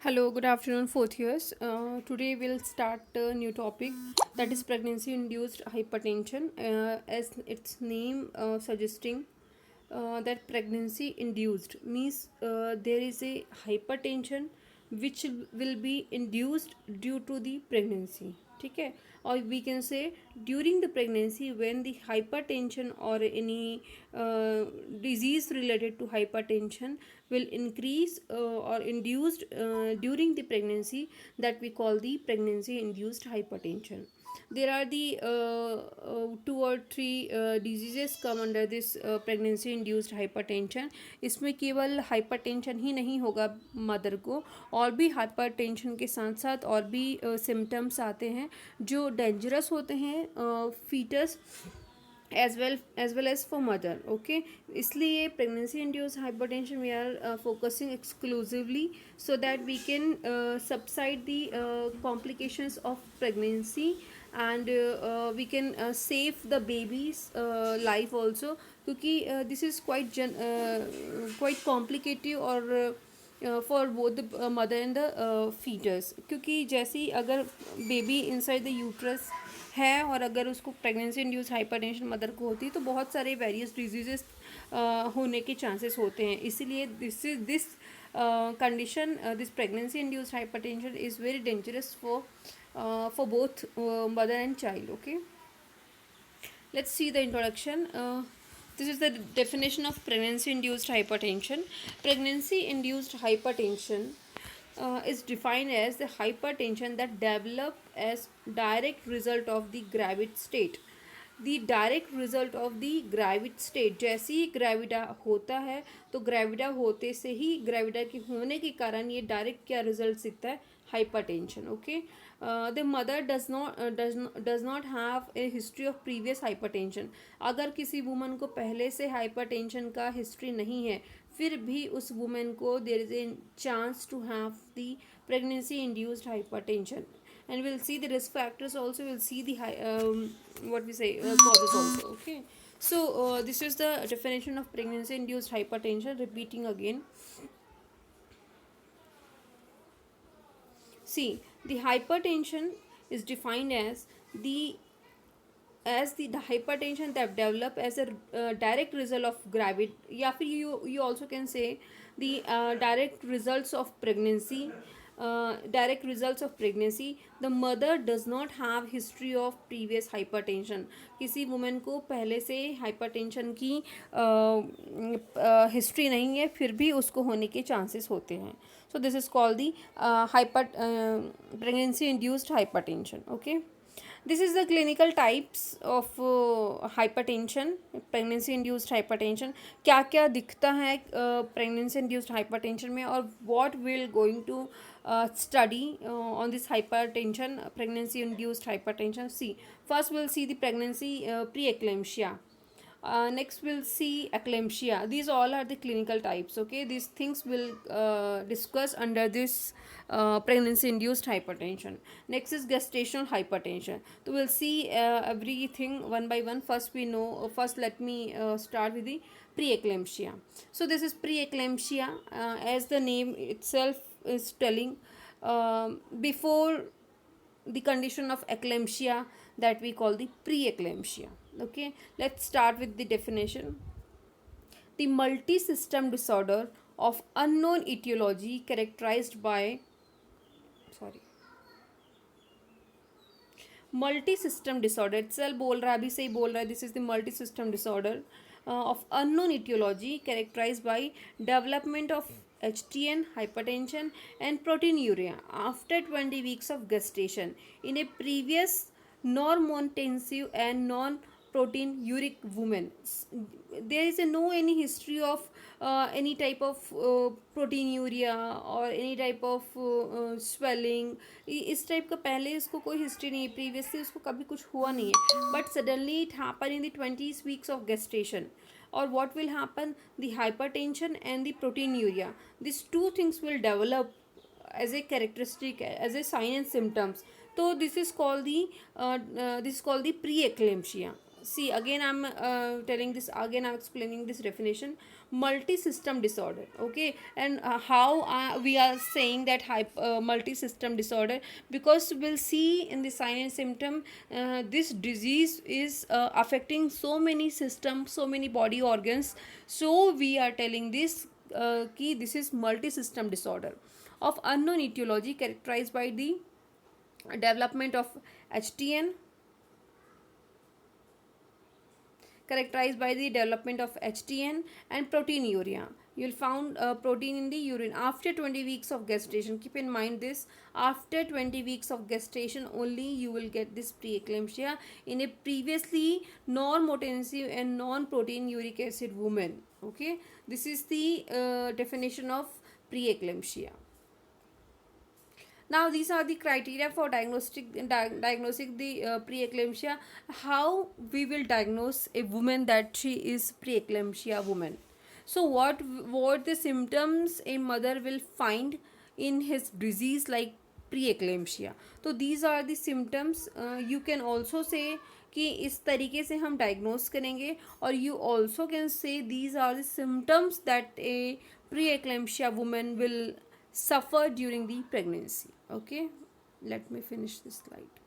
Hello, good afternoon, fourth years. Today we'll start a new topic that is pregnancy induced hypertension. As its name suggesting that pregnancy induced means there is a hypertension which will be induced due to the pregnancy. ठीक है, or we can say during the pregnancy when the hypertension or any disease related to hypertension will increase or induced during the pregnancy, that we call the pregnancy induced hypertension. There are the two or three diseases come under this pregnancy induced hypertension. इसमें केवल hypertension ही नहीं होगा mother को, और भी hypertension के साथ साथ और भी सिम्टम्स आते हैं जो डेंजरस होते हैं foetus as well as for mother. Okay, इसलिए pregnancy induced hypertension we are focusing exclusively so that we can subside the complications of pregnancy, and we can save the baby's life also, क्योंकि this is quite complicated और for both the mother and the foetus, क्योंकि जैसे ही अगर baby inside the uterus है और अगर उसको pregnancy induce hypertension mother को होती है तो बहुत सारे वेरियस डिजीजेस होने के चांसेस होते हैं. इसीलिए this condition, this pregnancy induce hypertension is very dangerous for both mother and child. Okay, let's see the introduction. This is the definition of pregnancy induced hypertension. Pregnancy induced hypertension is defined as the hypertension that develop as direct result of the gravid state. The direct result of the gravid state, जैसे ही gravida होता है तो gravida होते से ही gravida के होने के कारण ये डायरेक्ट क्या रिजल्ट दिखता है, hypertension. Okay, the mother does not have a history of previous hypertension. अगर किसी वुमन को पहले से हाइपरटेंशन का हिस्ट्री नहीं है फिर भी उस वुमेन को there is a chance to have the pregnancy induced hypertension. And we'll see the risk factors also, we'll see the what we say causes also. Okay, so this is the definition of pregnancy induced hypertension. Repeating again, see, the hypertension is defined as the hypertension that develop as a direct result of gravid, या फिर you also can say the direct results of pregnancy. Direct results of pregnancy. The mother does not have history of previous hypertension. किसी women को पहले से hypertension की history नहीं है फिर भी उसको होने के चांसेस होते हैं. So this is called the pregnancy induced hypertension. Okay, this is the clinical types of hypertension, pregnancy induced hypertension. क्या क्या दिखता है pregnancy induced hypertension में, और what we'll going to study on this hypertension, pregnancy induced hypertension. See, first we'll see the pregnancy preeclampsia. Next we'll see eclampsia. These all are the clinical types. Okay, these things will discuss under this pregnancy induced hypertension. Next is gestational hypertension. So we'll see everything one by one. First let me start with the preeclampsia. So this is preeclampsia, as the name itself is telling, before the condition of eclampsia, that we call the preeclampsia. Okay, let's start with the definition. The multi-system disorder of unknown etiology characterized by multi-system disorder itself बोल रहा है, अभी से ही बोल रहा है. This is the multi-system disorder of unknown etiology characterized by development of HTN, hypertension and proteinuria after 20 weeks of gestation in a previous normotensive and non-proteinuric woman. There is no any history of any type of proteinuria or any type of swelling. इस type का पहले इसको कोई history नहीं है, previously उसको कभी कुछ हुआ नहीं है, but suddenly it happen in the 20 weeks of gestation. Or what will happen, the hypertension and the proteinuria, these two things will develop as a characteristic, as a sign and symptoms. So this is called the preeclampsia. see, again I'm telling this again, I'm explaining this definition. Multi-system disorder, okay. And how we are saying that multi-system disorder, because we'll see in the sign and symptom, this disease is affecting so many systems, so many body organs. So we are telling this key, this is multi-system disorder of unknown etiology, characterized by the development of HTN, characterized by the development of HTN and proteinuria. You'll found protein in the urine after 20 weeks of gestation. Keep in mind this, after 20 weeks of gestation only you will get this preeclampsia in a previously non-motensive and non-protein uric acid woman. Okay, this is the definition of preeclampsia. Now these are the criteria for diagnosing the preeclampsia. How we will diagnose a woman that she is preeclampsia woman? So what the symptoms a mother will find in his disease like preeclampsia? तो these are the symptoms. You can also say कि इस तरीके से हम diagnose करेंगे, और you also can say these are the symptoms that a preeclampsia woman will suffer during the pregnancy. Okay, let me finish this slide.